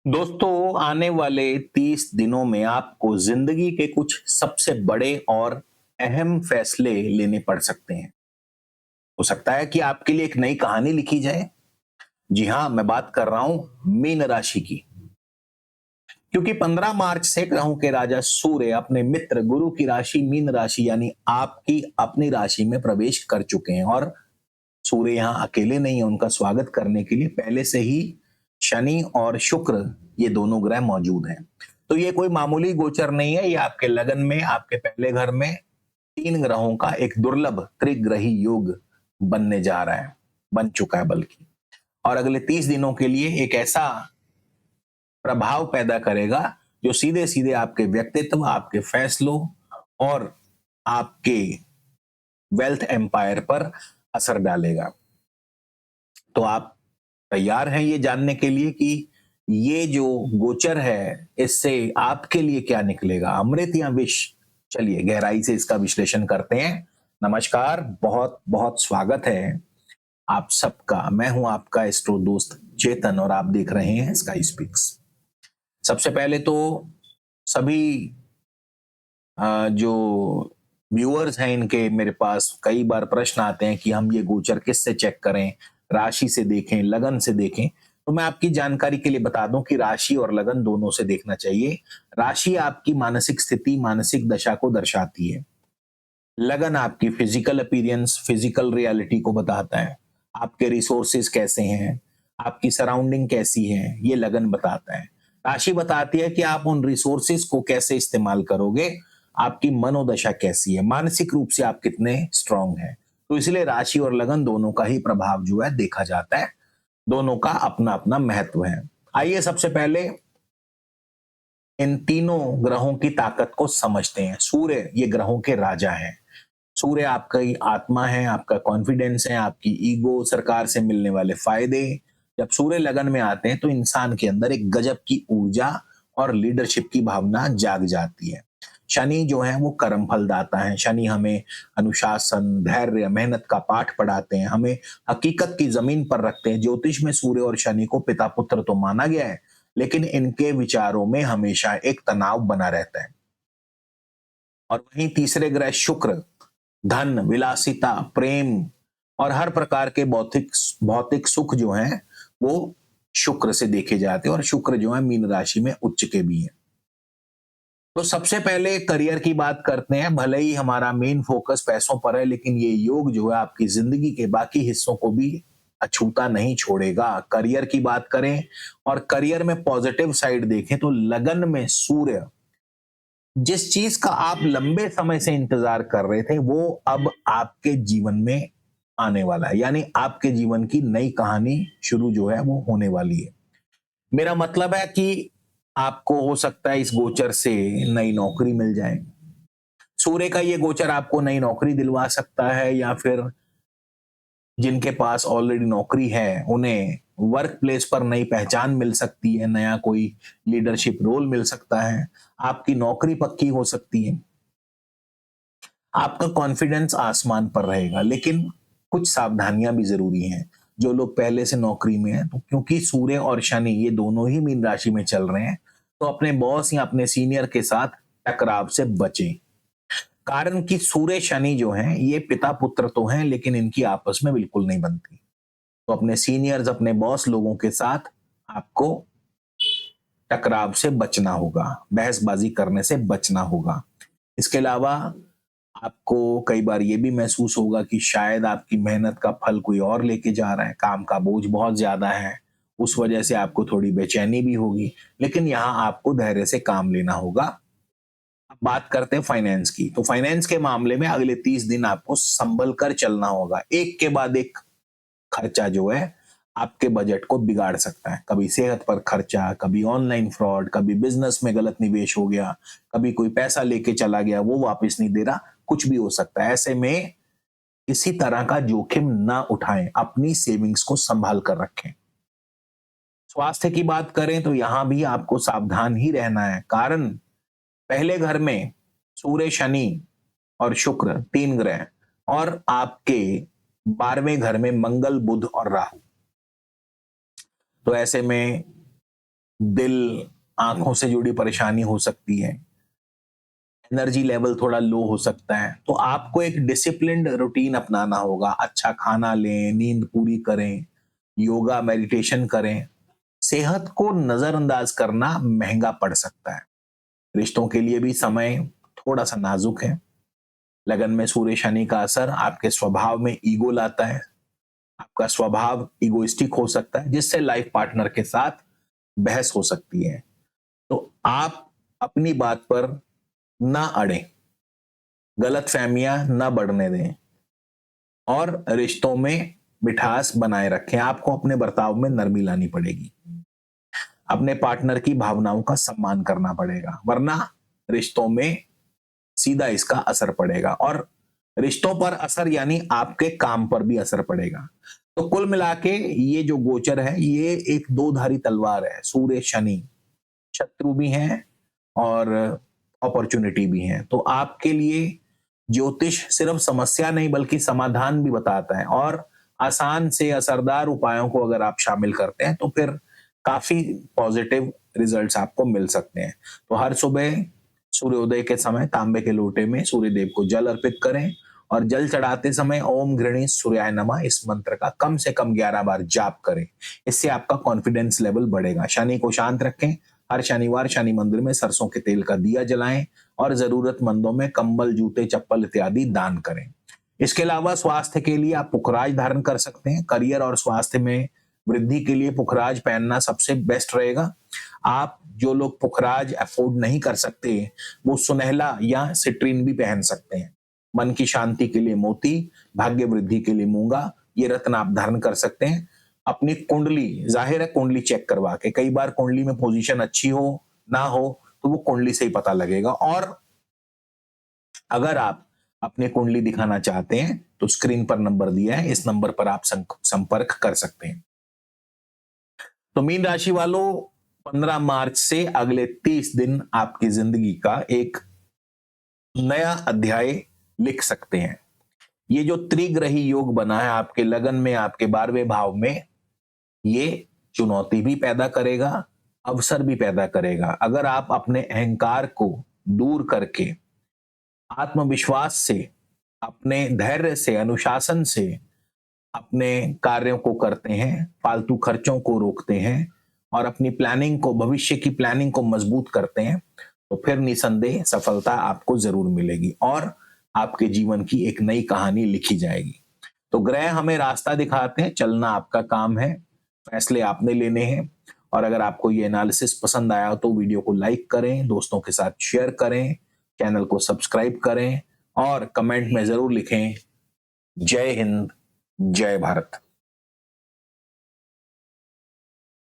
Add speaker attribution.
Speaker 1: दोस्तों, आने वाले 30 दिनों में आपको जिंदगी के कुछ सबसे बड़े और अहम फैसले लेने पड़ सकते हैं। हो सकता है कि आपके लिए एक नई कहानी लिखी जाए। जी हाँ, मैं बात कर रहा हूं मीन राशि की। क्योंकि 15 मार्च से ग्रहों के राजा सूर्य अपने मित्र गुरु की राशि मीन राशि यानी आपकी अपनी राशि में प्रवेश कर चुके हैं और सूर्य यहाँ अकेले नहीं है, उनका स्वागत करने के लिए पहले से ही शनि और शुक्र ये दोनों ग्रह मौजूद हैं। तो ये कोई मामूली गोचर नहीं है, ये आपके लगन में आपके पहले घर में 3 ग्रहों का एक दुर्लभ त्रिग्रही योग बनने जा रहा है, बन चुका है बल्कि। और अगले 30 दिनों के लिए एक ऐसा प्रभाव पैदा करेगा जो सीधे सीधे आपके व्यक्तित्व, आपके फैसलों और आपके वेल्थ एम्पायर पर असर डालेगा। तो आप तैयार हैं ये जानने के लिए कि ये जो गोचर है इससे आपके लिए क्या निकलेगा, अमृत या विष? चलिए गहराई से इसका विश्लेषण करते हैं। नमस्कार, बहुत बहुत स्वागत है आप सबका। मैं हूं आपका एस्ट्रो दोस्त चेतन और आप देख रहे हैं स्काई स्पीक्स। सबसे पहले तो सभी जो व्यूअर्स हैं इनके मेरे पास कई बार प्रश्न आते हैं कि हम ये गोचर किससे चेक करें, राशि से देखें, लगन से देखें। तो मैं आपकी जानकारी के लिए बता दूं कि राशि और लगन दोनों से देखना चाहिए। राशि आपकी मानसिक स्थिति, मानसिक दशा को दर्शाती है। लगन आपकी फिजिकल अपीयरेंस, फिजिकल रियलिटी को बताता है। आपके रिसोर्सेज कैसे हैं, आपकी सराउंडिंग कैसी है, ये लगन बताता है। राशि बताती है कि आप उन रिसोर्सेज को कैसे इस्तेमाल करोगे, आपकी मनोदशा कैसी है, मानसिक रूप से आप कितने स्ट्रांग हैं। तो इसलिए राशि और लगन दोनों का ही प्रभाव जो है देखा जाता है। दोनों का अपना अपना महत्व है। आइए सबसे पहले इन तीनों ग्रहों की ताकत को समझते हैं। सूर्य ये ग्रहों के राजा हैं। सूर्य आपकी आत्मा है, आपका कॉन्फिडेंस है, आपकी ईगो, सरकार से मिलने वाले फायदे। जब सूर्य लगन में आते हैं तो इंसान के अंदर एक गजब की ऊर्जा और लीडरशिप की भावना जाग जाती है। शनि जो है वो कर्म फलदाता है। शनि हमें अनुशासन, धैर्य, मेहनत का पाठ पढ़ाते हैं, हमें हकीकत की जमीन पर रखते हैं। ज्योतिष में सूर्य और शनि को पिता पुत्र तो माना गया है, लेकिन इनके विचारों में हमेशा एक तनाव बना रहता है। और वहीं तीसरे ग्रह शुक्र धन, विलासिता, प्रेम और हर प्रकार के भौतिक भौतिक सुख जो हैं वो शुक्र से देखे जाते हैं और शुक्र जो है मीन राशि में उच्च के भी हैं। तो सबसे पहले करियर की बात करते हैं। भले ही हमारा मेन फोकस पैसों पर है, लेकिन ये योग जो है आपकी जिंदगी के बाकी हिस्सों को भी अछूता नहीं छोड़ेगा। करियर की बात करें और करियर में पॉजिटिव साइड देखें तो लगन में सूर्य जिस चीज का आप लंबे समय से इंतजार कर रहे थे वो अब आपके जीवन में आने वाला है, यानी आपके जीवन की नई कहानी शुरू जो है वो होने वाली है। मेरा मतलब है कि आपको हो सकता है इस गोचर से नई नौकरी मिल जाए। सूर्य का ये गोचर आपको नई नौकरी दिलवा सकता है, या फिर जिनके पास ऑलरेडी नौकरी है उन्हें वर्क प्लेस पर नई पहचान मिल सकती है, नया कोई लीडरशिप रोल मिल सकता है, आपकी नौकरी पक्की हो सकती है। आपका कॉन्फिडेंस आसमान पर रहेगा, लेकिन कुछ सावधानियां भी जरूरी हैं। जो लोग पहले से नौकरी में हैं, तो क्योंकि सूर्य और शनि ये दोनों ही मीन राशि में चल रहे हैं, तो अपने बॉस या अपने सीनियर के साथ टकराव से बचें। कारण कि सूर्य शनि जो हैं ये पिता पुत्र तो हैं, लेकिन इनकी आपस में बिल्कुल नहीं बनती। तो अपने सीनियर्स, अपने बॉस लोगों के साथ आपको टकराव से बचना होगा, बहसबाजी करने से बचना होगा। इसके अलावा आपको कई बार ये भी महसूस होगा कि शायद आपकी मेहनत का फल कोई और लेके जा रहा है, काम का बोझ बहुत ज्यादा है, उस वजह से आपको थोड़ी बेचैनी भी होगी, लेकिन यहाँ आपको धैर्य से काम लेना होगा। अब बात करते हैं फाइनेंस की। तो फाइनेंस के मामले में अगले 30 दिन आपको संभल कर चलना होगा। एक के बाद एक खर्चा जो है आपके बजट को बिगाड़ सकता है। कभी सेहत पर खर्चा, कभी ऑनलाइन फ्रॉड, कभी बिजनेस में गलत निवेश हो गया, कभी कोई पैसा लेके चला गया वो वापस नहीं दे रहा, कुछ भी हो सकता है। ऐसे में किसी तरह का जोखिम ना उठाएं, अपनी सेविंग्स को संभाल कर रखें। स्वास्थ्य की बात करें तो यहां भी आपको सावधान ही रहना है। कारण पहले घर में सूर्य, शनि और शुक्र 3 ग्रह, और आपके 12वें घर में मंगल, बुध और राहु। तो ऐसे में दिल, आंखों से जुड़ी परेशानी हो सकती है, एनर्जी लेवल थोड़ा लो हो सकता है। तो आपको एक डिसिप्लिन्ड रूटीन अपनाना होगा। अच्छा खाना लें, नींद पूरी करें, योगा, मेडिटेशन करें। सेहत को नजरअंदाज करना महंगा पड़ सकता है। रिश्तों के लिए भी समय थोड़ा सा नाजुक है। लगन में सूर्य शनि का असर आपके स्वभाव में ईगो लाता है। आपका स्वभाव इगोइस्टिक हो सकता है, जिससे लाइफ पार्टनर के साथ बहस हो सकती है। तो आप अपनी बात पर ना अड़ें, गलतफहमियां ना बढ़ने दें और रिश्तों में मिठास बनाए रखें। आपको अपने बर्ताव में नरमी लानी पड़ेगी। अपने पार्टनर की भावनाओं का सम्मान करना पड़ेगा, वरना रिश्तों में सीधा इसका असर पड़ेगा और रिश्तों पर असर यानी आपके काम पर भी असर पड़ेगा। तो कुल मिला के ये जो गोचर है, ये एक दो धारी तलवार है। सूर्य शनि शत्रु भी हैं और अपॉर्चुनिटी भी है। तो आपके लिए ज्योतिष सिर्फ समस्या नहीं बल्कि समाधान भी बताता है और आसान से असरदार उपायों को अगर आप शामिल करते हैं तो फिर काफी पॉजिटिव रिजल्ट्स आपको मिल सकते हैं। तो हर सुबह सूर्योदय के समय तांबे के लोटे में सूर्य देव को जल अर्पित करें और जल चढ़ाते समय ओम घृणी सूर्याय नमः इस मंत्र का कम से कम 11 बार जाप करें। इससे आपका कॉन्फिडेंस लेवल बढ़ेगा। शनि को शांत रखें। हर शनिवार शनि मंदिर में सरसों के तेल का दिया जलाएं और जरूरतमंदों में कंबल, जूते, चप्पल इत्यादि दान करें। इसके अलावा स्वास्थ्य के लिए आप पुखराज धारण कर सकते हैं। करियर और स्वास्थ्य में वृद्धि के लिए पुखराज पहनना सबसे बेस्ट रहेगा। आप जो लोग पुखराज अफोर्ड नहीं कर सकते, वो सुनहला या सिट्रीन भी पहन सकते हैं। मन की शांति के लिए मोती, भाग्य वृद्धि के लिए मूंगा, ये रत्न आप धारण कर सकते हैं। अपनी कुंडली, जाहिर है कुंडली चेक करवा के, कई बार कुंडली में पोजीशन अच्छी हो ना हो तो वो कुंडली से ही पता लगेगा। और अगर आप अपनी कुंडली दिखाना चाहते हैं तो स्क्रीन पर नंबर दिया है, इस नंबर पर आप संपर्क कर सकते हैं। तो मीन राशि वालों, 15 मार्च से अगले 30 दिन आपकी जिंदगी का एक नया अध्याय लिख सकते हैं। ये जो त्रिग्रही योग बना है आपके लगन में, आपके 12वें भाव में, ये चुनौती भी पैदा करेगा, अवसर भी पैदा करेगा। अगर आप अपने अहंकार को दूर करके आत्मविश्वास से, अपने धैर्य से, अनुशासन से अपने कार्यों को करते हैं, फालतू खर्चों को रोकते हैं और अपनी प्लानिंग को, भविष्य की प्लानिंग को मजबूत करते हैं, तो फिर निसंदेह सफलता आपको जरूर मिलेगी और आपके जीवन की एक नई कहानी लिखी जाएगी। तो ग्रह हमें रास्ता दिखाते हैं, चलना आपका काम है, फैसले आपने लेने हैं। और अगर आपको ये एनालिसिस पसंद आया तो वीडियो को लाइक करें, दोस्तों के साथ शेयर करें, चैनल को सब्सक्राइब करें और कमेंट में जरूर लिखें जय हिंद, जय भारत।